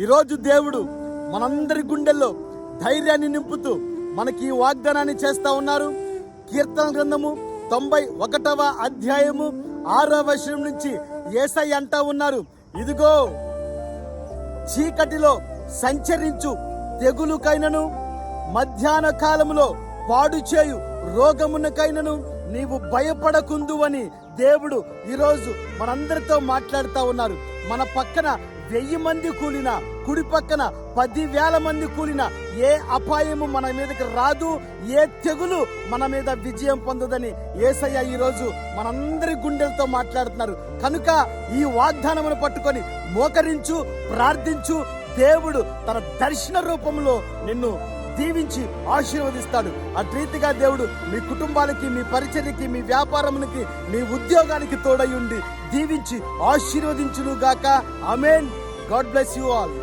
ఈరోజు దేవుడు మనందరి గుండెల్లో ధైర్యాన్ని నింపుతూ మనకి ఈ వాగ్దానాన్ని చేస్తా ఉన్నారు. కీర్తన గ్రంథము 91వ అధ్యాయము 6వ వచనం నుంచి యేసయ్య అంటా ఉన్నారు, ఇదిగో చీకటిలో సంచరించు తెగులుకైనను మధ్యాహ్న కాలములో పాడు చేయు రోగమునకైనను నీవు భయపడకుందువని దేవుడు ఈరోజు మనందరితో మాట్లాడుతూ ఉన్నారు. మన పక్కన 1000 మంది కూలినా, కుడి పక్కన 10,000 మంది కూలినా ఏ అపాయము మన మీదకి రాదు, ఏ తెగులు మన మీద విజయం పొందదని యేసయ్య ఈరోజు మనందరి గుండెలతో మాట్లాడుతున్నారు. కనుక ఈ వాగ్దానమును పట్టుకొని మోకరించు, ప్రార్థించు. దేవుడు తన దర్శన రూపంలో నిన్ను దీవించి ఆశీర్వదిస్తాడు. అట్రీతిగా దేవుడు మీ కుటుంబాలకి, మీ పరిచర్యకి, మీ వ్యాపారమునికి, మీ ఉద్యోగానికి తోడై ఉండి దీవించి ఆశీర్వదించును గాక. ఆమేన్. God bless you all.